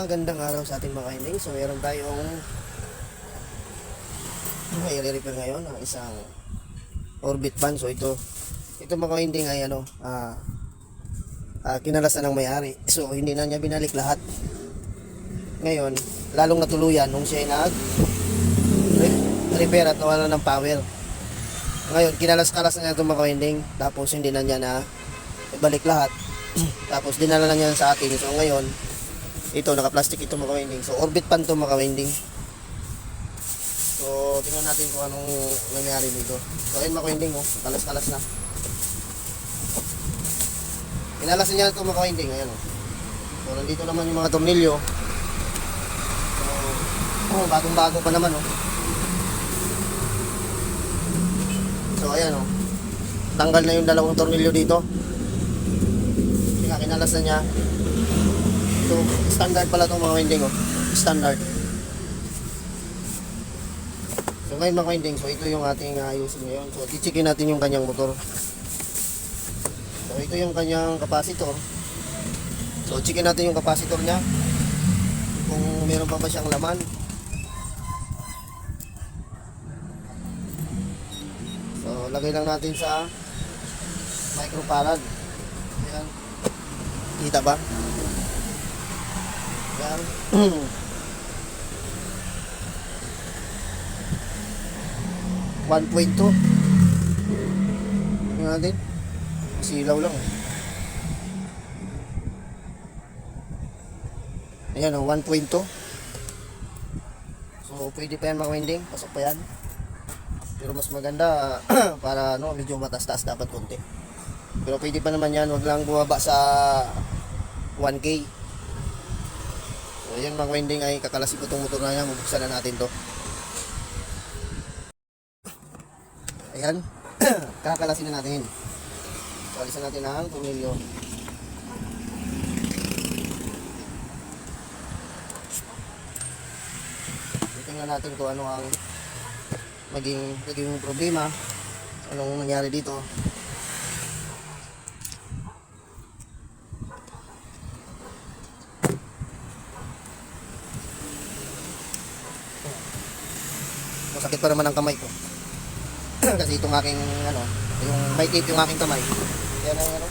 Magandang araw sa ating mga kaining. So meron tayong may repair ngayon ng isang orbit fan. So ito mga kaining ay kinalasan ng may-ari. So hindi na niya binalik lahat. Ngayon, lalong natuluyan nung siya ay repair at nawala ng power. Ngayon, kinalas-kalas na niya itong mga kaining. Tapos hindi na niya na ibalik lahat. Tapos dinala na niya sa atin. So ngayon, ito naka-plastic ito mga winding. So orbit pan to mga winding. So tingnan natin kung anong nangyari dito. So ayun mga winding, oh, kalas-kalas na. Inalasin niya ito mga winding, ayan oh. So nandito naman yung mga tornilyo. So bagong-bago pa naman oh. So ayan oh. Tanggal na yung dalawang tornilyo dito. Kinalas na niya. So, standard pala itong mga winding, oh. Standard. So, ngayon mga winding, so ito yung ating ayusin ngayon. So, tichikin natin yung kanyang motor. So, ito yung kanyang capacitor. So, checkin natin yung capacitor niya. Kung meron pa ba siyang laman. So, lagay lang natin sa microfarad. Ayan. Kita ba? Yan. 1.2. Tingnan natin. Silaw lang. Ayan o, 1.2. So, pwede pa yan mga winding. Pasok pa yan. Pero mas maganda para medyo matas-taas dapat konti. Pero pwede pa naman yan. Huwag lang bumaba sa 1K. So yan mga winding ay kakalasin ko itong motor na yan. Bubuksan na natin to. Ayan. Kakalasin na natin. So alisan natin ang tornilyo. Tingnan natin kung ano ang maging problema. Anong nangyari dito. Masakit pa naman ang kamay ko. Kasi itong aking yung may tape yung aking kamay. Yan ang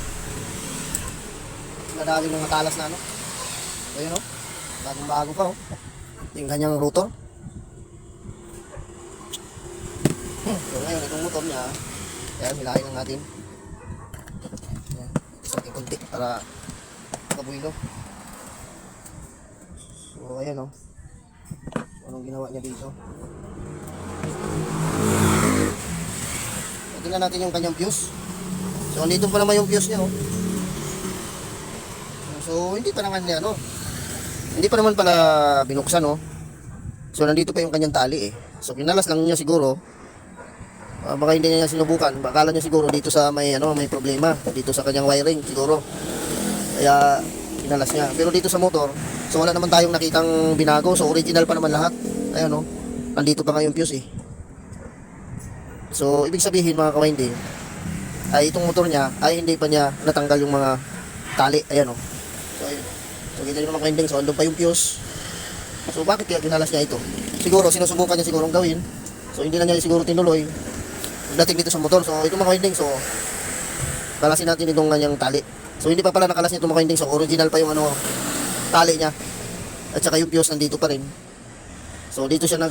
nadali ng matalas na ayun bagong-bago pa yung kanyang rotor. So ngayon itong motor niya, kaya hilahin lang natin. Isa natin kunti para makabuilo. So ayan anong ginawa niya dito. Tingnan natin yung kanyang fuse. So andito pa naman yung fuse niya oh. So hindi pa naman hindi pa naman pala binuksan oh. So nandito pa yung kanyang tali eh. So kinalas lang niya siguro. Baka hindi niya sinubukan. Bakala niya siguro dito sa may problema dito sa kanyang wiring siguro. Kaya kinalas niya. Pero dito sa motor, so wala naman tayong nakitang binago. So original pa naman lahat. Ayan oh. Nandito pa nga yung fuse eh. So, ibig sabihin mga ka-winding, ay itong motor niya ay hindi pa niya natanggal yung mga tali. Ayan o. So, kita nyo mga ka-winding. So, andun pa yung fuse. So, bakit kaya ginalas niya ito? Siguro, sinusubukan niya sigurong gawin. So, hindi na niya siguro tinuloy. Dating dito sa motor. So, itong mga ka-winding. So, kalasin natin itong kanyang tali. So, hindi pa pala nakalas niya itong mga ka-winding. So, original pa yung tali niya. At saka yung fuse nandito pa rin. So, dito siya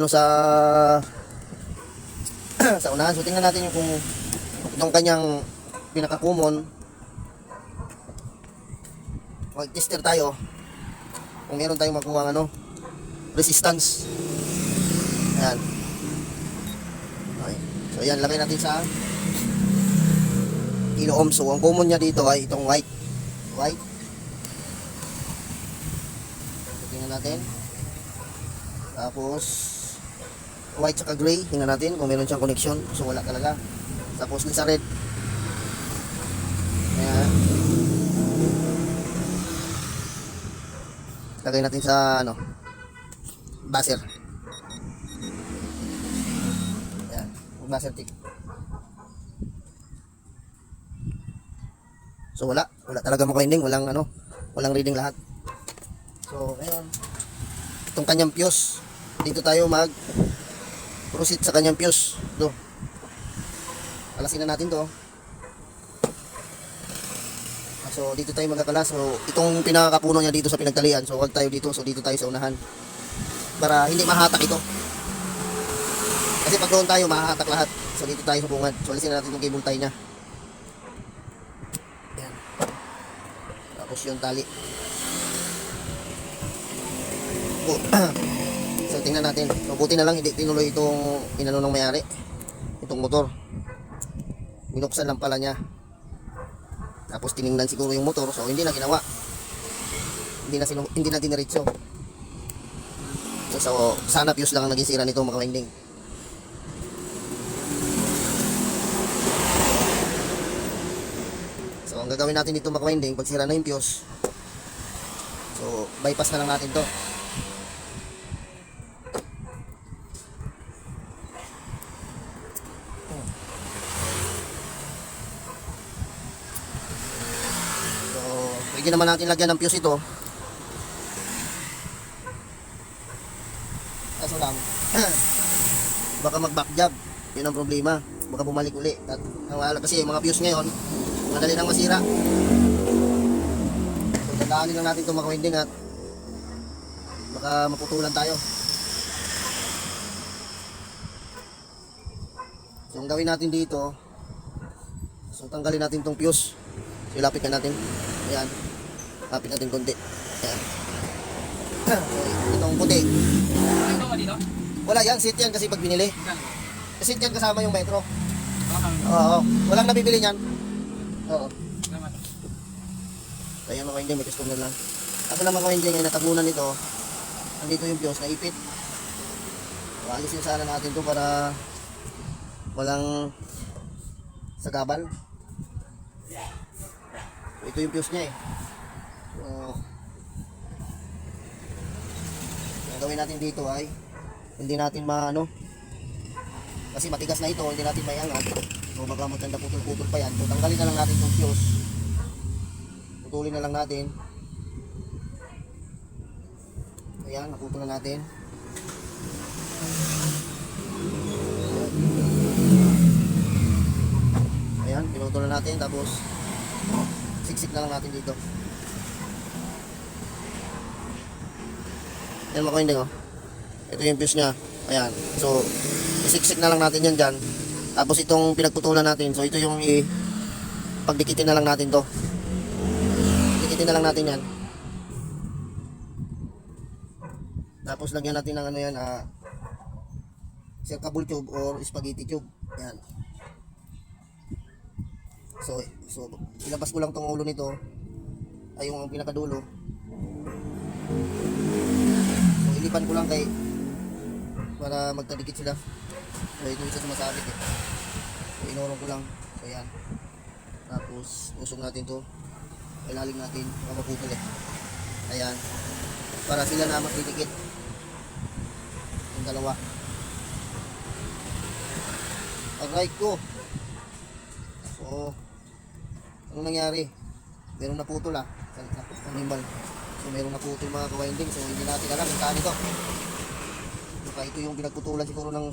sa sa unahan. So tingnan natin yung kung itong kanyang pinaka-common. Mag-tester tayo kung meron tayong makuha resistance. Ayan. Okay. So ayan, lagay natin sa kilo ohms. So ang common niya dito ay itong white. So, tingnan natin. Tapos white saka gray, tingnan natin kung meron siyang connection. So wala talaga. Tapos din sa red. Ayan. Lagay natin sa buzzer. Ayan, buzzer tick. So wala talaga mga winding, walang reading lahat. ngayon, itong kanyang fuse. Dito tayo mag-proceed sa kanyang fuse. Ito. Alasin na natin to. So dito tayo magkakalas. So itong pinakapuno niya dito sa pinagtalian. So wag tayo dito. So dito tayo sa unahan. Para hindi mahatak ito. Kasi pag doon tayo mahahatak lahat. So dito tayo sa bungad. So alisin na natin yung cable tie niya. Ayan. Tapos yung tali. So tingnan natin. So buti na lang hindi tinuloy itong inano ng mayari. Itong motor. Binuksan lang pala niya. Tapos tiningnan siguro yung motor. So hindi na ginawa. Hindi na diniretso. So sana fuse lang ang naging sira nito mga winding. So ang gagawin natin dito mga winding, pag sira na yung fuse, so bypass na lang natin to. So pwede naman natin lagyan ng fuse ito. Kaso lang baka mag-back job, yun ang problema. Baka bumalik uli. At kasi yung mga fuse ngayon madali nang masira. So tandaanin lang natin itong mga winding at baka maputulan tayo. So ang gawin natin dito, so tanggalin natin itong fuse. So ilapit na natin. Ayan, lapit natin konti. Ayan. So itong puti, wala yan, seat yan kasi pag binili. Seat yan kasama yung metro. Oo, walang nabibili niyan. Oo. Kaya mga winding, may customer lang. Ako na mga winding ay natabunan nito. Andito yung fuse, naipit. So, alisin sana natin to para walang sagabal. So, ito yung fuse niya eh. So, ang gawin natin dito ay hindi natin maano, kasi matigas na ito, hindi natin maiangat. So baka maganda putol-putol pa yan. So tanggalin na lang natin itong fuse. Putulin na lang natin. Ayan, naputol na natin. Ayan, pinutol na natin. Tapos siksik na lang natin dito. Ayan mga winding oh. Ito yung fuse nya. Ayan, so isiksik na lang natin yan dyan. Tapos itong pinagputulan natin, so ito yung pagdikitin na lang natin to. Dikitin na lang natin yan. Tapos lagyan natin ng ano yan, circable tube or spaghetti tube. Yan. So ilabas ko lang tong ulo nito, ay yung pinakadulo. So ilipan ko lang para magkadikit sila. So ito isa sumasabit eh. So inorong ko lang. So yan. Tapos usok natin to. Ilalim natin para maputol eh. Ayan. Para sila na magdidikit. Yung dalawa. Aray ko. So anong nangyari? Meron naputol animal. So meron naputol mga ka-winding. So hindi natin alam kung saan ito. Baka ito yung pinagputulan siguro ng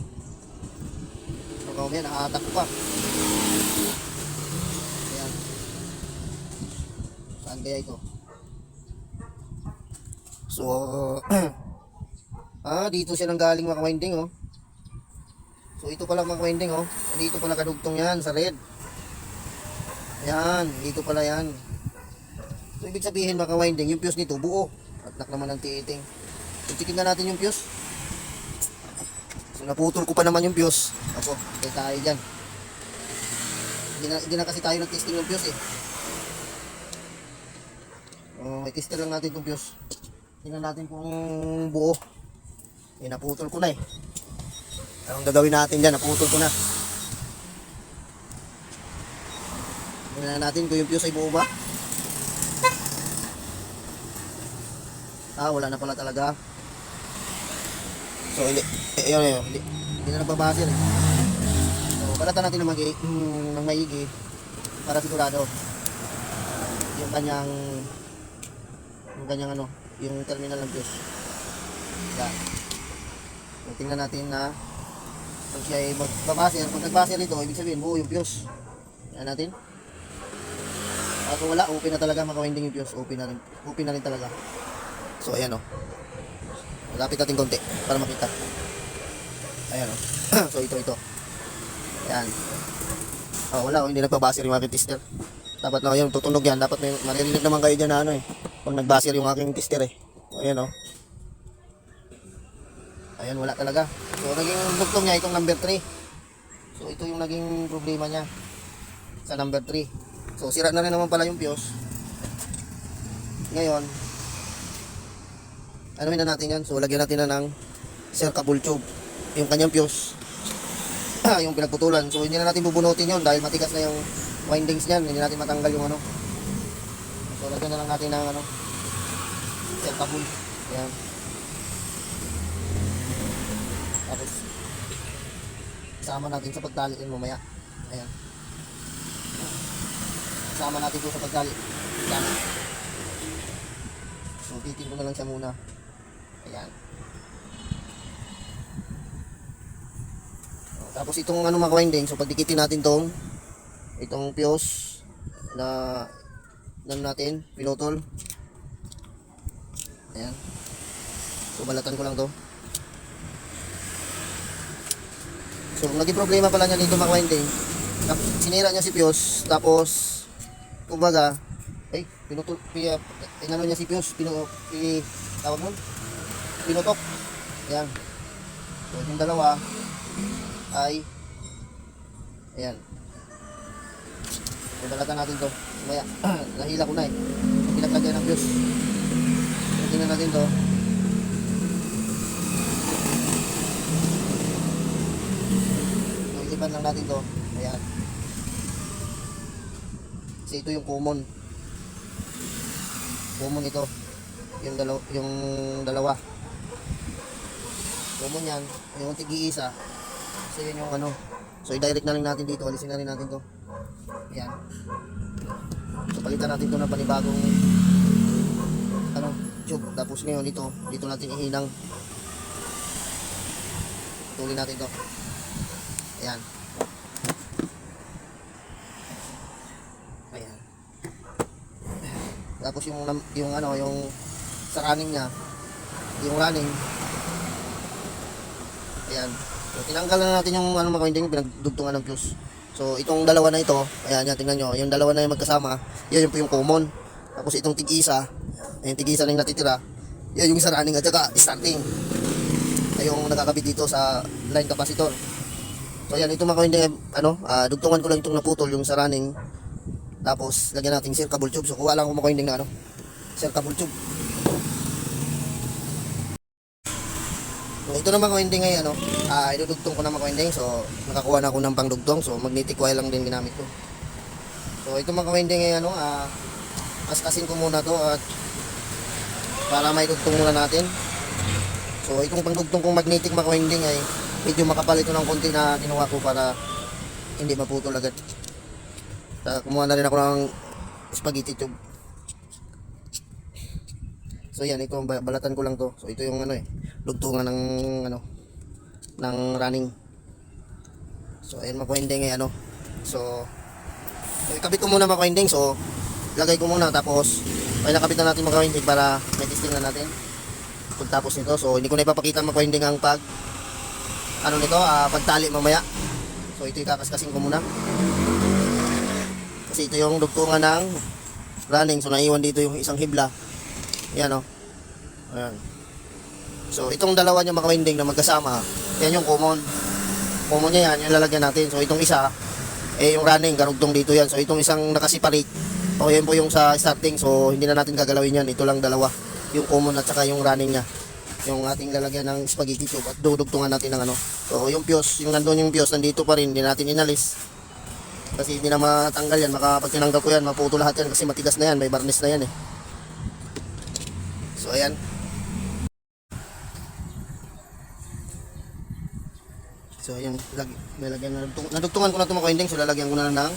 yan, nakahatak ko pa. Ayan. Saan kaya ito? So dito siya nang galing mga winding oh. So ito pala mga winding oh. Dito pala kadugtong yan sa red. Ayan, dito pala yan. So ibig sabihin mga winding, yung fuse nito buo. At nak naman ang tiiting. So tingnan natin yung fuse. So naputol ko pa naman yung fuse. Ako, kaya tayo dyan. Hindi na kasi tayo nag-testing ng fuse eh. May tester lang natin yung fuse. Tingnan natin kung buo. Naputol ko na eh. Anong gagawin natin dyan? Naputol ko na. Tingnan natin kung yung fuse ay buo ba. Wala na pala talaga. So hindi, hindi na nagbabasir eh. So balatan natin ng maigi para sigurado yung kanyang ano, yung terminal ng fuse. Yan. So, tingnan natin na pag siya ay magbabaser, pag nagbaser ito, ibig sabihin buo yung fuse. Yan natin. Kung wala, open na talaga, maka-winding yung fuse, open na rin talaga. So ayan o. Malapit natin konti para makita. Ayan o. So ito. Ayan. Wala, hindi nagbabaser yung aking tester. Dapat na yung tutunog yan, dapat may maririnig naman kayo dyan na ano eh. Pag nagbaser yung aking tester eh. Ayan o. Ayan, wala talaga. So naging dugtong niya itong number 3. So ito yung naging problema niya sa number 3. So sira na rin naman pala yung fuse. Ngayon, ano na natin yan? So lagyan natin na ng circable tube. Yung kanyang fuse, yung pinagputulan. So hindi na natin bubunutin yun dahil matigas na yung windings niyan. Hindi natin matanggal yung ano. So lagyan na lang natin ng ano, circable. Yan. Tapos isama natin sa pagtaliin mamaya. Ayan. Isama natin ito sa pagtali. Yan. So titin ko na lang siya muna. Ayan. Tapos itong ano maka-winding, so pagdikitin natin itong fuse na natin, pinutol. Ayan. So balatan ko lang to. So naging problema pala niya dito maka-winding. Sinira niya si fuse, tapos kumbaga, inano niya si fuse, tawag mo? Pinutok. Ayan. So yung dalawa ay ayan. Balatan natin to. Maya, nahila ko na eh. Pinaglagay ng fuse. Tingnan natin to. So, ilipan lang natin to. Ayan. Kasi ito yung common. Common ito. Yung dalawa. Common yan. Yung tig-iisa. Kasi yun yung ano. So i-direct na rin natin dito. Alisin na rin natin to. Ayan. So palitan natin to ng panibagong ano, tube. Tapos ngayon dito natin ihinang. Tuloy natin to. Ayan. Ayan. Tapos yung ano, yung sa running niya, yung running. Ayan. So tinanggal na natin yung ano maka-winding, pinagdugtungan ng fuse. So itong dalawa na ito, ayan yan, tingnan nyo, yung dalawa na yung magkasama, yan yung common. Tapos itong tig-isa, yung tig-isa na yung natitira, yan yung isa running at saka starting. Ay yung nakakabit dito sa line capacitor. So ayan, itong maka-winding, ano, dugtungan ko lang itong naputol, yung sa running. Tapos lagyan natin circable tube. So kuha lang ako maka-winding na ano, circable tube. So ito naman maka-winding ay ano, idudugtong ko na maka-winding. So nakakuha na ako ng pangdugtong. So magnetic coil lang din ginamit ko. So ito maka-winding ay ano, kaskasin ko muna to at para may dugtong muna natin. So itong pangdugtong kong magnetic maka-winding ay medyo makapal ito ng konti na kinuha ko para hindi maputol agad. Kumuha na rin ako ng spaghetti tube. So yan, ito balatan ko lang to. So ito yung ano eh, dugtungan ng ano, ng running. So ayan, maka-winding eh ano. So ikabit ko muna maka-winding. So lagay ko muna, tapos ay nakabit na natin maka-winding para may testing na natin pagtapos nito. So hindi ko na ipapakita maka-winding ang pag ano nito, pagtali mamaya. So ito ikakaskasin ko muna. Kasi ito yung dugtungan ng running. So naiwan dito yung isang hibla. Yan o. Ayan. So itong dalawa niya maka-winding na magkasama, yan yung common. Common niya yan, yung lalagyan natin. So itong isa, yung running, garugtong dito yan. So itong isang nakasiparate, o yan po yung sa starting. So hindi na natin gagalawin yan. Ito lang dalawa. Yung common at saka yung running niya. Yung ating lalagyan ng spaghetti tube at dudugtungan natin ng ano. So yung fuse, yung nandun yung fuse, nandito pa rin. Hindi natin inalis. Kasi hindi na matanggal yan. Pag tinanggal ko yan, maputo lahat yan. Kasi matigas na yan, may varnish na yan eh. So ayan. So ayan, lalagyan na, nadugtungan ko na ito maka-winding. So lalagyan ko na ng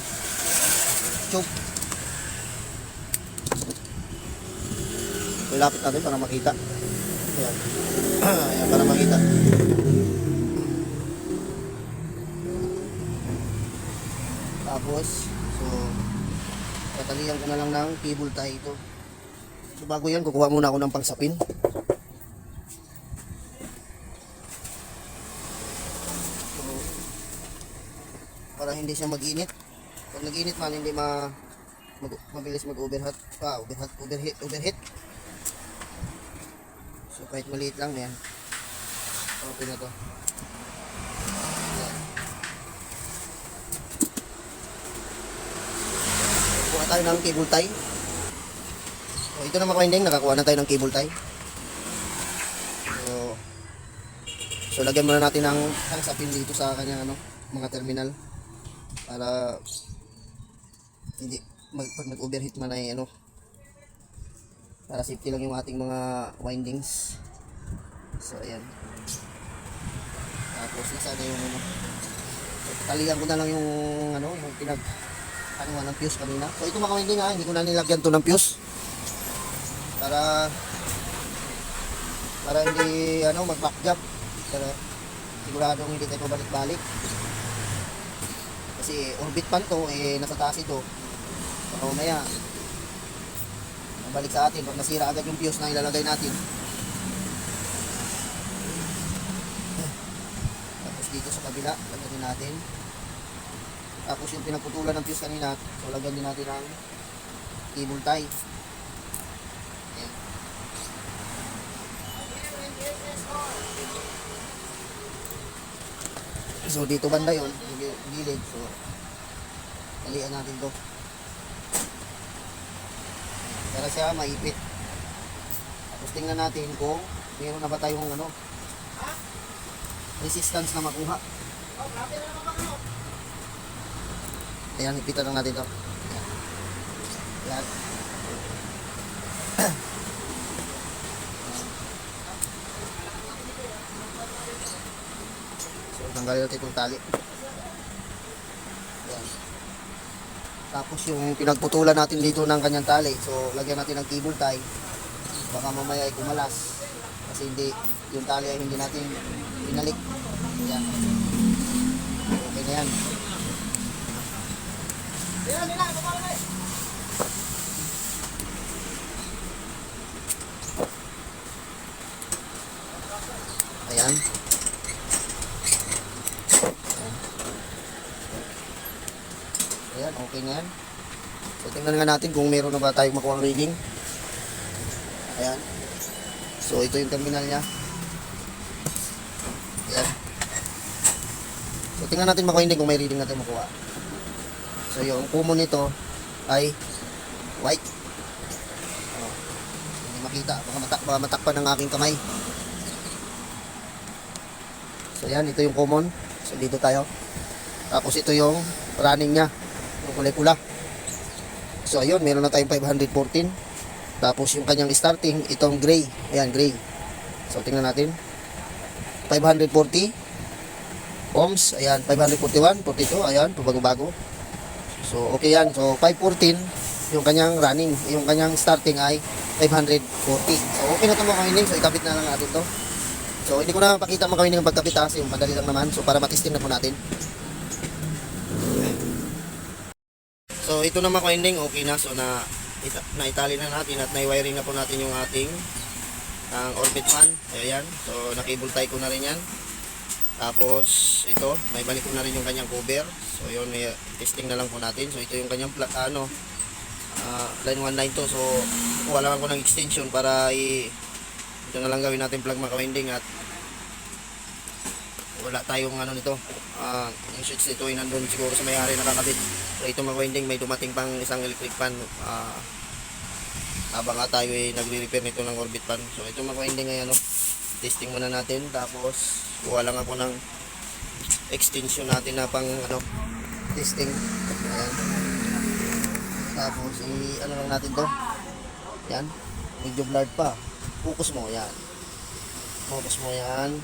tube. So lapit natin para makita. Ayan. Ayan, para makita. Tapos, so, tatalian ko na lang ng cable tie ito. So, bago yan, kukuha muna ako ng pangsapin. So, para hindi siya mag-init. Pag nag-init man, hindi mabilis mag-overheat. Overheat. So, kahit maliit lang yan. Okay na to. Kuha tayo ng cable tie. So, ito na mga ka-winding, nakakuha na tayo ng cable tie. So lagyan muna natin ng sapin dito sa kanyang mga terminal para hindi pag nag-overheat man ay para safety lang yung ating mga windings. So ayan. Tapos nasa na yung so, talihan ko na lang yung yung ng fuse kanina. So ito mga winding hindi ko na nilagyan to ng fuse para hindi mag-back jump. Pero siguradong hindi tayo balik-balik. Kasi orbit pan to, nasa taas ito. So mamaya, balik sa atin pag nasira agad yung fuse na ilalagay natin. Tapos dito sa kabila, lagyan din natin. Tapos yung pinagputulan ng fuse kanina, so lagyan din natin ang cable tie. Ayan. So dito banda yun, gilid. So talian natin to para siya maipit. Tapos tingnan natin kung meron na ba tayong resistance na makuha. Ayan, ipitan lang natin to. Ayan. Tanggalin natin itong tali. Ayan. Tapos yung pinagputulan natin dito ng kanyang tali, so lagyan natin ng cable tie. Baka mamaya ay kumalas kasi yung tali ay hindi natin pinalik. Ayan. Okay na yan. Ayan. Ayan, okay na yan. So, tingnan nga natin kung meron na ba tayong makuha ang reading. Ayan. So, ito yung terminal niya. Ayan. So, tingnan natin makuha kung may reading natin makuha. So, yung common nito ay white. Hindi makita. Baka matakpan ng aking kamay. So, ayan. Ito yung common. So, dito tayo. Tapos, ito yung running niya. Yung kulay pula. So ayun, meron na tayong 514. Tapos yung kanyang starting, itong gray. Ayan, gray. So tingnan natin. 540 ohms. Ayan, 541, 42. Ayan, bago-bago. So okay yan. So 514 yung kanyang running. Yung kanyang starting ay 540. So okay na ito mga kawining. So ikabit na lang natin to. So hindi ko na pakita mga kawining ang pagkabit kasi yung madali lang naman. So para matesting na po natin. So ito na mga ka-ending, okay na. So naitali na natin at nai-wiring na po natin yung ating orbit fan. Ayan. So na-cable tie ko na rin yan. Tapos ito, may balik ko na rin yung kanyang cover. So yun, may testing na lang po natin. So ito yung kanyang line 192. So kuha lang ako ng extension para ito na lang gawin natin plug mga ka-ending at wala tayong nito. Yung switch nito ay nandun siguro sa may-ari nakakabit. So ito mga winding, may dumating pang isang electric fan habang tayo ay nagre-repair nito ng orbit fan. So ito mga winding ay testing muna natin. Tapos kuha lang ako ng extension natin na pang testing. Ayan. Tapos lang natin to. Yan. Medyo blurred pa. Focus mo yan. Focus mo yan.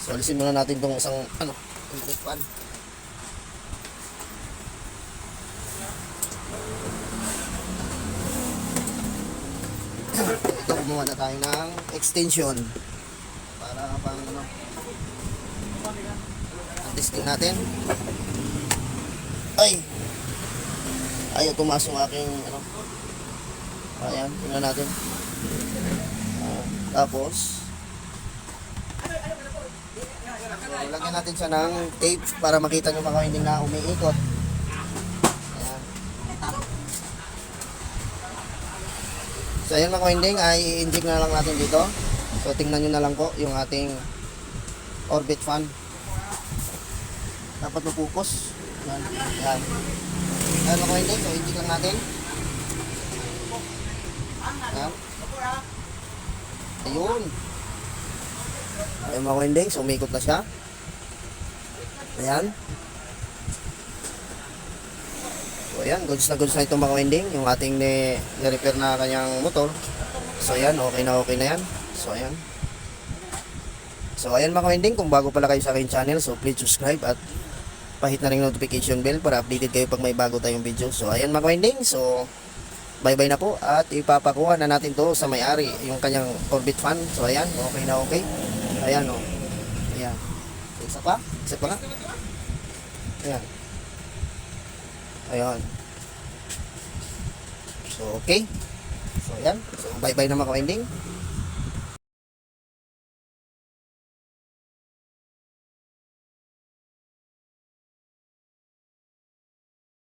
So alisin muna natin tong isang electric fan. gumawa na tayo ng extension para pang ano, testing natin. Ay, ayaw tumaas yung aking ano. Ayan, tingnan natin. Tapos lagyan natin siya ng tape para makita nyo mga hindi na umiikot. Ayan. So ayan mga winding, ay i-inject na lang natin dito. So tingnan nyo na lang po yung ating orbit fan. Dapat mapukus. Ayan. Ayan. Ayan mga winding, so inject lang natin. Ayan. Ayun. Ayan mga winding, so umikot na siya. Ayan. So ayan, goods na itong mga winding. Yung ating ni-repair na kanyang motor. So ayan, okay na yan. So ayan. So ayan mga winding, kung bago pala kayo sa aking channel, so please subscribe at pahit na rin notification bell para updated kayo pag may bago tayong video. So ayan mga winding, so bye bye na po at ipapakuha na natin to sa may-ari yung kanyang orbit fan. So ayan, okay na okay. Ayan o. Ayan. Isa pa nga. Ayan. Ayan. So okay. So ayan. So bye bye na mga winding.